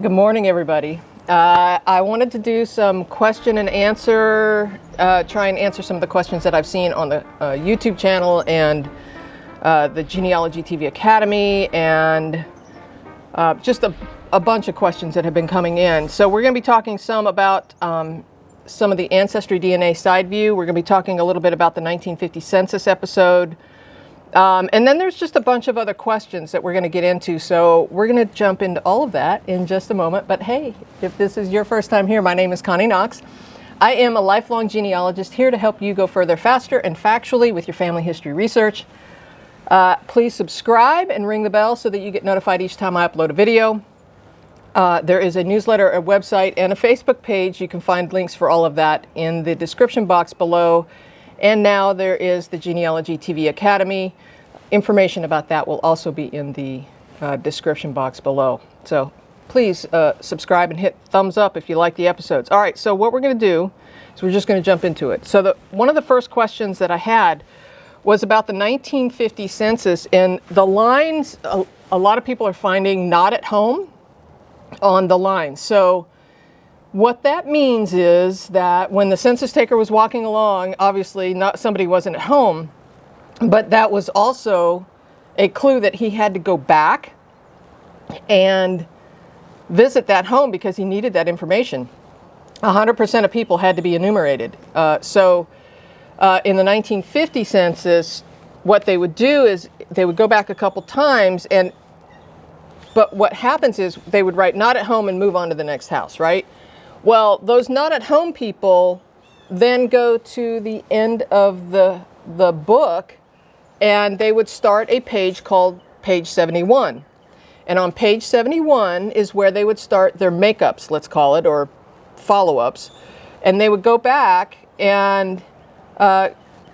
Good morning, everybody. I wanted to do some question and answer, try and answer some of the questions that I've seen on the YouTube channel and the Genealogy TV Academy, and just a bunch of questions that have been coming in. So we're going to be talking some about some of the AncestryDNA SideView. We're going to be talking a little bit about the 1950 census episode. And then there's just a bunch of other questions that we're going to get into. So we're going to jump into all of that in just a moment. But hey, if this is your first time here, my name is Connie Knox. I am a lifelong genealogist here to help you go further, faster, and factually with your family history research. Please subscribe and ring the bell so that you get notified each time I upload a video. There is a newsletter, a website, and a Facebook page. You can find links for all of that in the description box below. And now there is the Genealogy TV Academy. Information about that will also be in the description box below. So please subscribe and hit thumbs up if you like the episodes. All right, so what we're going to do is we're just going to jump into it. So one of the first questions that I had was about the 1950 census, and the lines, a lot of people are finding not at home on the line. So what that means is that when the census taker was walking along, obviously somebody wasn't at home, but that was also a clue that he had to go back and visit that home because he needed that information. 100% of people had to be enumerated. So in the 1950 census, what they would do is they would go back a couple times, but what happens is they would write not at home and move on to the next house, right? Well, those not at home people then go to the end of the book, and they would start a page called page 71. And on page 71 is where they would start their makeups, let's call it, or follow-ups. And they would go back and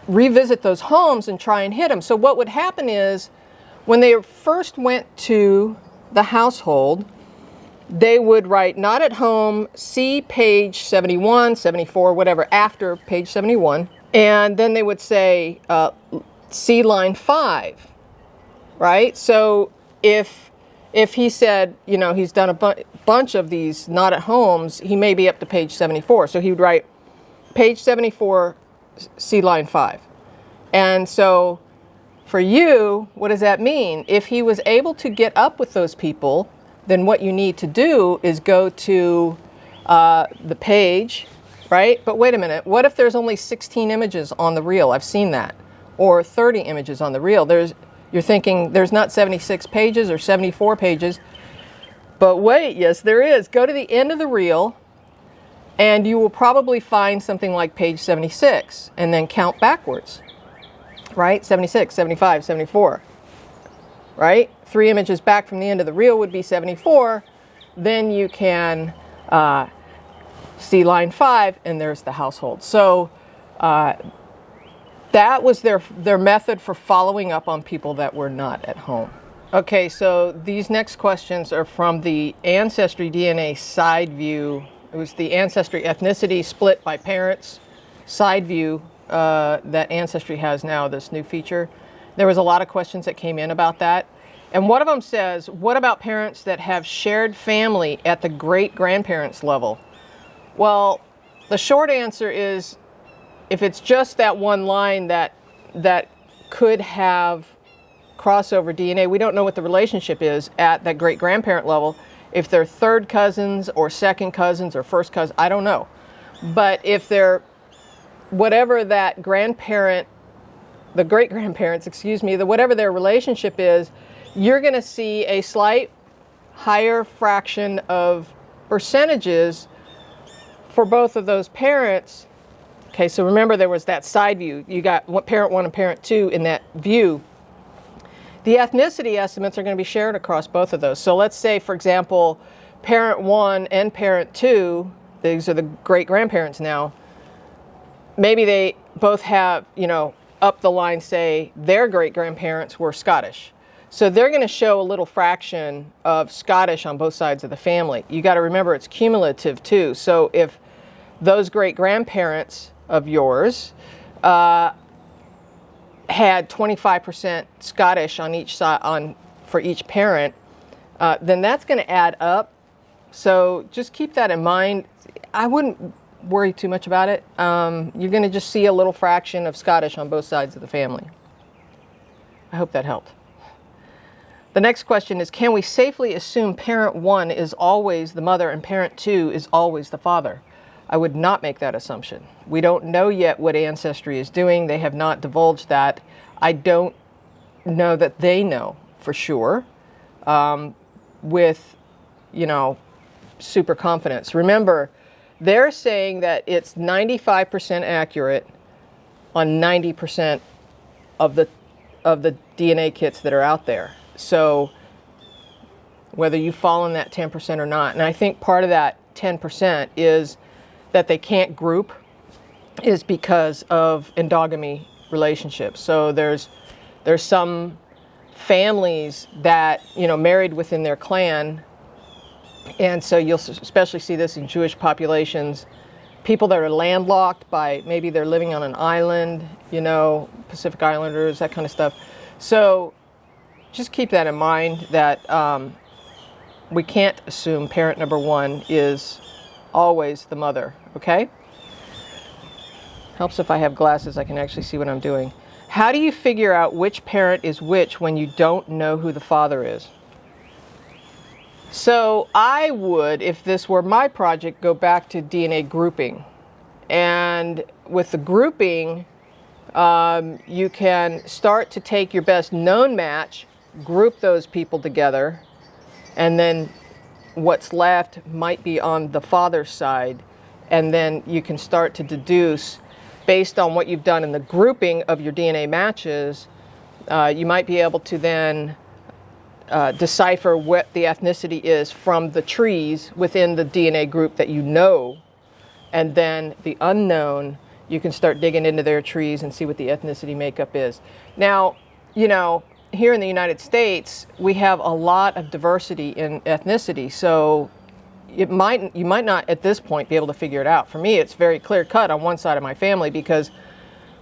revisit those homes and try and hit them. So what would happen is when they first went to the household, they would write not at home, see page 71, 74, whatever, after page 71. And then they would say, see line 5, right? So if he said, you know, he's done a bunch of these not at homes, he may be up to page 74. So he would write page 74, see line 5. And so for you, what does that mean? If he was able to get up with those people, then what you need to do is go to the page, right? But wait a minute, what if there's only 16 images on the reel? I've seen that. Or 30 images on the reel. You're thinking there's not 76 pages or 74 pages. But wait, yes there is. Go to the end of the reel and you will probably find something like page 76 and then count backwards, right? 76, 75, 74, right? 3 images back from the end of the reel would be 74. Then you can see line 5 and there's the household. So that was their method for following up on people that were not at home. Okay, so these next questions are from the AncestryDNA SideView. It was the Ancestry Ethnicity Split by Parents SideView that Ancestry has now, this new feature. There was a lot of questions that came in about that. And one of them says, what about parents that have shared family at the great-grandparents level? Well, the short answer is, if it's just that one line that could have crossover DNA, we don't know what the relationship is at that great-grandparent level. If they're third cousins or second cousins or first cousins, I don't know. But if they're whatever that grandparent, the great-grandparents, whatever their relationship is, you're going to see a slight higher fraction of percentages for both of those parents. Okay, so remember there was that side view. You got parent 1 and parent 2 in that view. The ethnicity estimates are going to be shared across both of those. So let's say, for example, parent 1 and parent 2, these are the great-grandparents now, maybe they both have, up the line, say their great-grandparents were Scottish. So they're going to show a little fraction of Scottish on both sides of the family. You got to remember it's cumulative too. So if those great-grandparents of yours had 25% Scottish on each side for each parent, then that's going to add up So just keep that in mind. I wouldn't worry too much about it. You're going to just see a little fraction of Scottish on both sides of the family. I hope that helped. The next question is, can we safely assume parent 1 is always the mother and parent 2 is always the father? I would not make that assumption. We don't know yet what Ancestry is doing. They have not divulged that. I don't know that they know for sure with, super confidence. Remember, they're saying that it's 95% accurate on 90% of the DNA kits that are out there. So whether you fall in that 10% or not, and I think part of that 10% is that they can't group is because of endogamy relationships. So there's some families that, married within their clan, and so you'll especially see this in Jewish populations, people that are landlocked by, maybe they're living on an island, Pacific Islanders, that kind of stuff. So just keep that in mind, that we can't assume parent number 1 is always the mother, okay? Helps if I have glasses, I can actually see what I'm doing. How do you figure out which parent is which when you don't know who the father is? So I would, if this were my project, go back to DNA grouping. And with the grouping, you can start to take your best known match, group those people together, and then what's left might be on the father's side, and then you can start to deduce based on what you've done in the grouping of your DNA matches. You might be able to then decipher what the ethnicity is from the trees within the DNA group that you know, and then the unknown, you can start digging into their trees and see what the ethnicity makeup is. Now, here in the United States, we have a lot of diversity in ethnicity, so you might not at this point be able to figure it out. For me, it's very clear cut on one side of my family because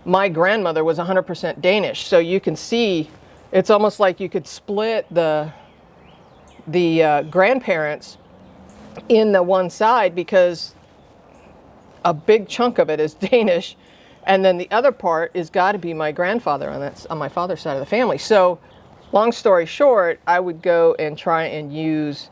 my grandmother was 100% Danish. So you can see, it's almost like you could split the grandparents in the one side because a big chunk of it is Danish. And then the other part is got to be my grandfather on my father's side of the family. So, long story short, I would go and try and use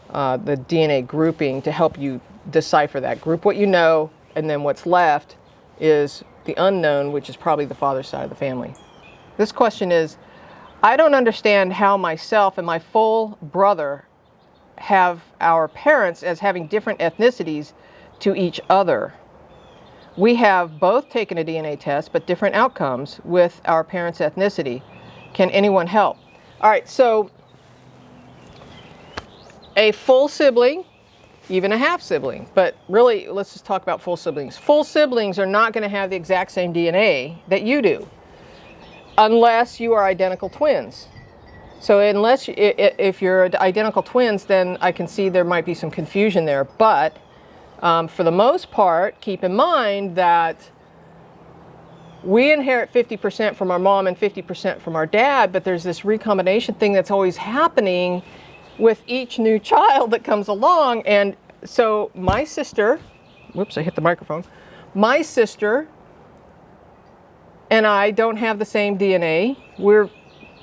the DNA grouping to help you decipher that. Group what you know, and then what's left is the unknown, which is probably the father's side of the family. This question is, I don't understand how myself and my full brother have our parents as having different ethnicities to each other. We have both taken a DNA test, but different outcomes with our parents' ethnicity. Can anyone help? All right, so a full sibling, even a half sibling, but really, let's just talk about full siblings. Full siblings are not going to have the exact same DNA that you do, unless you are identical twins. So if you're identical twins, then I can see there might be some confusion there, but for the most part, keep in mind that we inherit 50% from our mom and 50% from our dad, but there's this recombination thing that's always happening with each new child that comes along. And so my sister, whoops, I hit the microphone. My sister and I don't have the same DNA. We're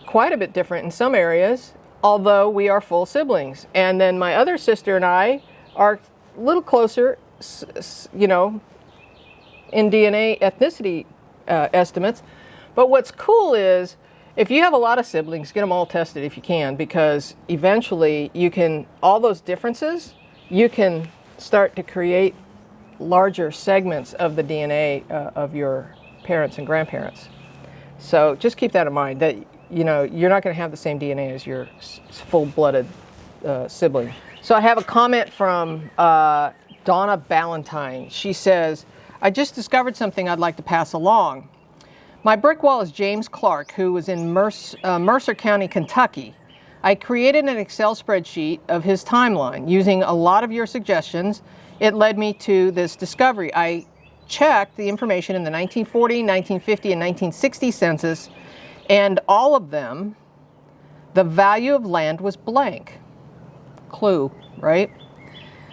quite a bit different in some areas, although we are full siblings. And then my other sister and I are a little closer, in DNA ethnicity estimates. But what's cool is, if you have a lot of siblings, get them all tested if you can, because eventually you can, all those differences, you can start to create larger segments of the DNA of your parents and grandparents. So just keep that in mind, that you're not going to have the same DNA as your full-blooded sibling. So I have a comment from Donna Ballantyne. She says, I just discovered something I'd like to pass along. My brick wall is James Clark, who was in Mercer County, Kentucky. I created an Excel spreadsheet of his timeline. Using a lot of your suggestions, it led me to this discovery. I checked the information in the 1940, 1950, and 1960 census, and all of them, the value of land was blank. Clue, right?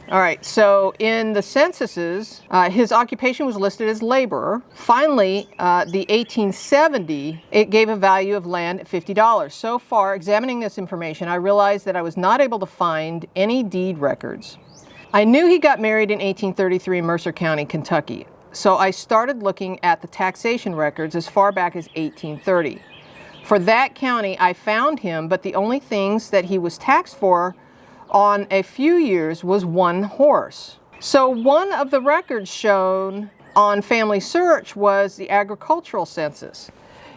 All right, so in the censuses, his occupation was listed as laborer. Finally, the 1870, it gave a value of land at $50. So far, examining this information, I realized that I was not able to find any deed records. I knew he got married in 1833 in Mercer County, Kentucky. So I started looking at the taxation records as far back as 1830. For that county, I found him, but the only things that he was taxed for on a few years was one horse. So one of the records shown on FamilySearch was the agricultural census.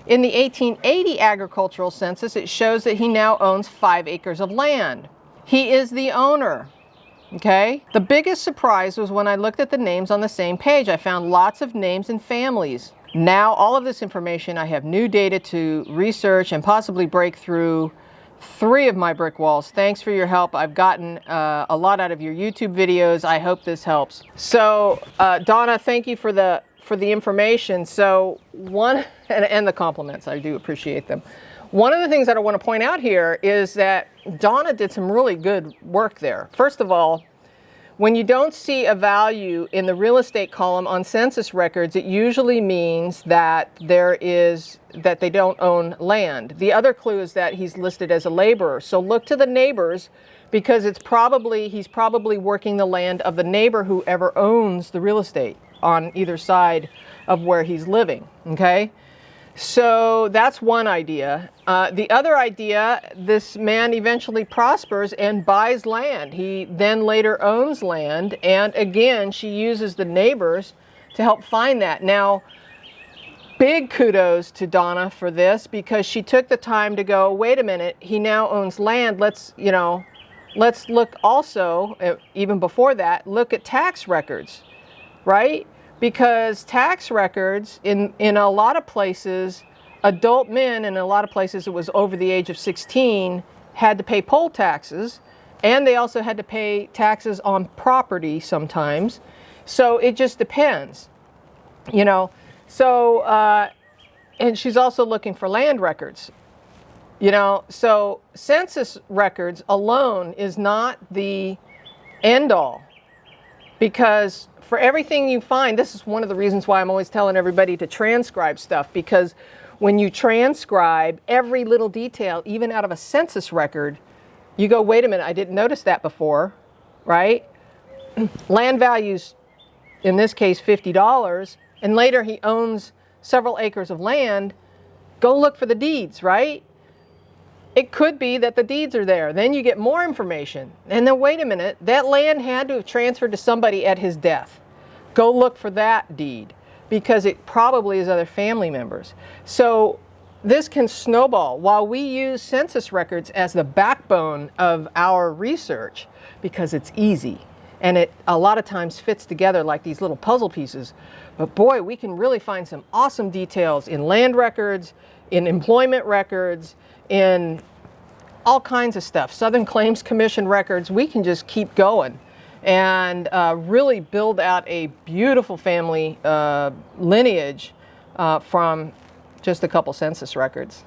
In the 1880 agricultural census, it shows that he now owns 5 acres of land. He is the owner. Okay? The biggest surprise was when I looked at the names on the same page. I found lots of names and families. Now, all of this information, I have new data to research and possibly break through 3 of my brick walls. Thanks for your help. I've gotten a lot out of your YouTube videos. I hope this helps. So, Donna, thank you for the information. So, and the compliments, I do appreciate them. One of the things that I want to point out here is that Donna did some really good work there. First of all, when you don't see a value in the real estate column on census records, it usually means that that they don't own land. The other clue is that he's listed as a laborer. So look to the neighbors, because he's probably working the land of the neighbor whoever owns the real estate on either side of where he's living. Okay? So that's one idea. The other idea, this man eventually prospers and buys land. He then later owns land, and again, she uses the neighbors to help find that. Now, big kudos to Donna for this, because she took the time to go, wait a minute, he now owns land. Let's look also, even before that, look at tax records, right? Because tax records in a lot of places, adult men, in a lot of places it was over the age of 16, had to pay poll taxes, and they also had to pay taxes on property sometimes. So it just depends, you know. So, and she's also looking for land records, you know. So census records alone is not the end all, because for everything you find, this is one of the reasons why I'm always telling everybody to transcribe stuff, because when you transcribe every little detail, even out of a census record, you go, wait a minute, I didn't notice that before, right? Land values, in this case, $50, and later he owns several acres of land. Go look for the deeds, right? It could be that the deeds are there. Then you get more information. And then wait a minute, that land had to have transferred to somebody at his death. Go look for that deed, because it probably is other family members. So this can snowball. While we use census records as the backbone of our research, because it's easy and it a lot of times fits together like these little puzzle pieces, but boy, we can really find some awesome details in land records, in employment records, in all kinds of stuff. Southern Claims Commission records. We can just keep going and really build out a beautiful family lineage from just a couple census records.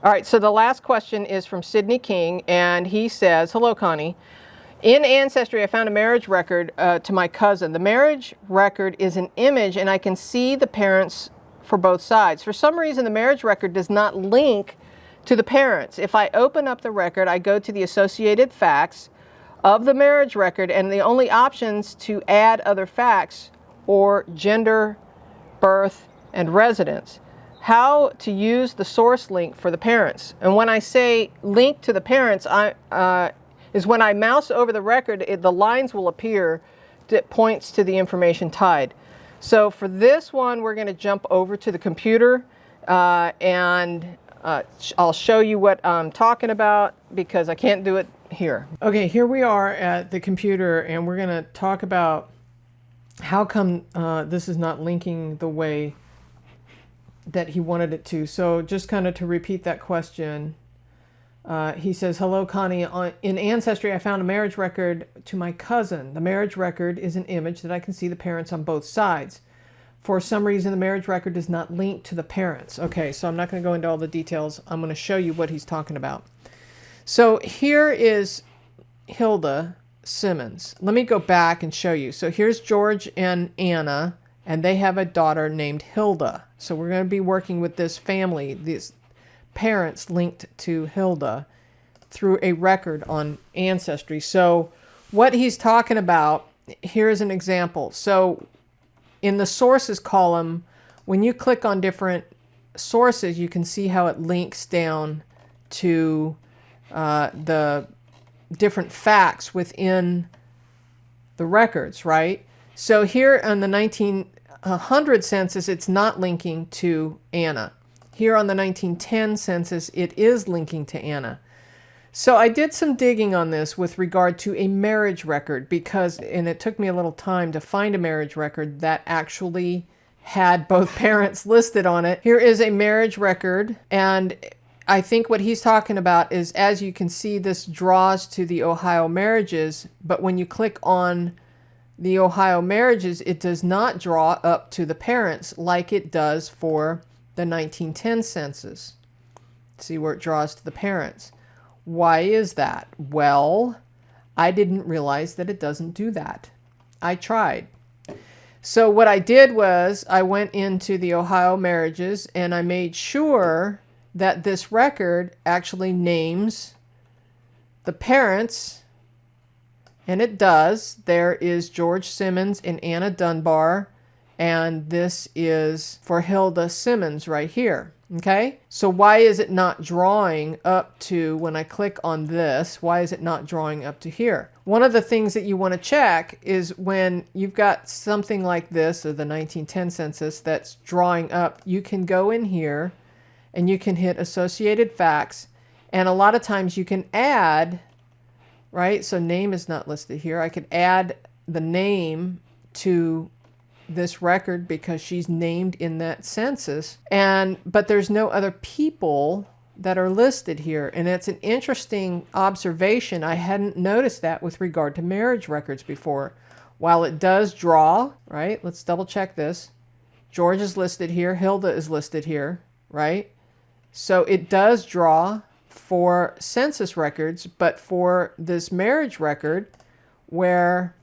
All right, so the last question is from Sidney King, and he says, hello, Connie. In Ancestry, I found a marriage record to my cousin. The marriage record is an image, and I can see the parents for both sides. For some reason, the marriage record does not link to the parents. If I open up the record, I go to the associated facts of the marriage record, and the only options to add other facts or gender, birth, and residence. How to use the source link for the parents. And when I say link to the parents, is when I mouse over the record, the lines will appear that points to the information tied. So for this one, we're going to jump over to the computer and I'll show you what I'm talking about, because I can't do it here. Okay, here we are at the computer, and we're going to talk about how come this is not linking the way that he wanted it to. So just kind of to repeat that question, he says, hello, Connie. In Ancestry, I found a marriage record to my cousin. The marriage record is an image that I can see the parents on both sides. For some reason, the marriage record does not link to the parents. Okay, so I'm not going to go into all the details. I'm going to show you what he's talking about. So here is Hilda. Simmons. Let me go back and show you. So here's George and Anna, and they have a daughter named Hilda. So we're going to be working with this family, these parents linked to Hilda through a record on Ancestry. So what he's talking about, here's an example. So in the sources column, when you click on different sources, you can see how it links down to the different facts within the records, right? So here on the 1900 census, it's not linking to Anna. Here on the 1910 census, it is linking to Anna. So I did some digging on this with regard to a marriage record because, and it took me a little time to find a marriage record that actually had both parents listed on it. Here is a marriage record, and I think what he's talking about is, as you can see, this draws to the Ohio marriages, but when you click on the Ohio marriages, it does not draw up to the parents like it does for the 1910 census. See where it draws to the parents. Why is that? Well, I didn't realize that it doesn't do that. I tried. So what I did was I went into the Ohio marriages and I made sure that this record actually names the parents, and it does. There is George Simmons and Anna Dunbar, and this is for Hilda Simmons right here. Okay, so why is it not drawing up to, when I click on this, why is it not drawing up to here? One of the things that you want to check is when you've got something like this, or the 1910 census, that's drawing up, you can go in here and you can hit associated facts, and a lot of times you can add, right? So name is not listed here. I could add the name to this record because she's named in that census, but there's no other people that are listed here. And it's an interesting observation. I hadn't noticed that with regard to marriage records before. While it does draw, right? Let's double check this. George is listed here. Hilda is listed here, right? So it does draw for census records, but for this marriage record where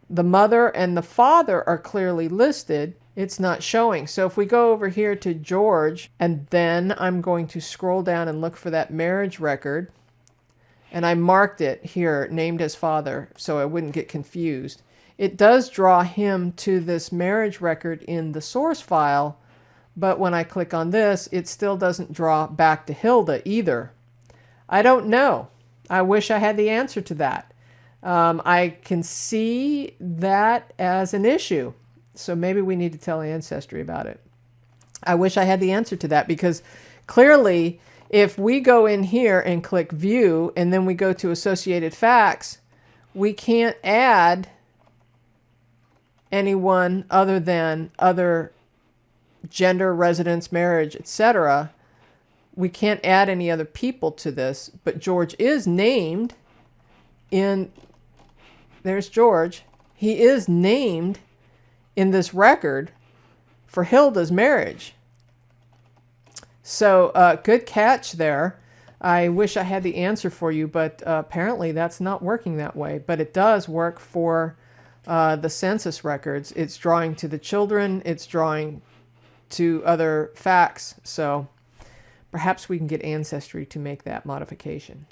the mother and the father are clearly listed, it's not showing. So if we go over here to George, and then I'm going to scroll down and look for that marriage record, and I marked it here, named as father, so I wouldn't get confused. It does draw him to this marriage record in the source file, but when I click on this, it still doesn't draw back to Hilda either. I don't know. I wish I had the answer to that. I can see that as an issue. So maybe we need to tell Ancestry about it. I wish I had the answer to that, because clearly if we go in here and click view and then we go to associated facts, we can't add anyone other than other gender, residence, marriage, etc. We can't add any other people to this, but George is named in, there's George. He is named in this record for Hilda's marriage. So good catch there. I wish I had the answer for you, but apparently that's not working that way. But it does work for the census records. It's drawing to the children. It's drawing to other facts. So perhaps we can get Ancestry to make that modification.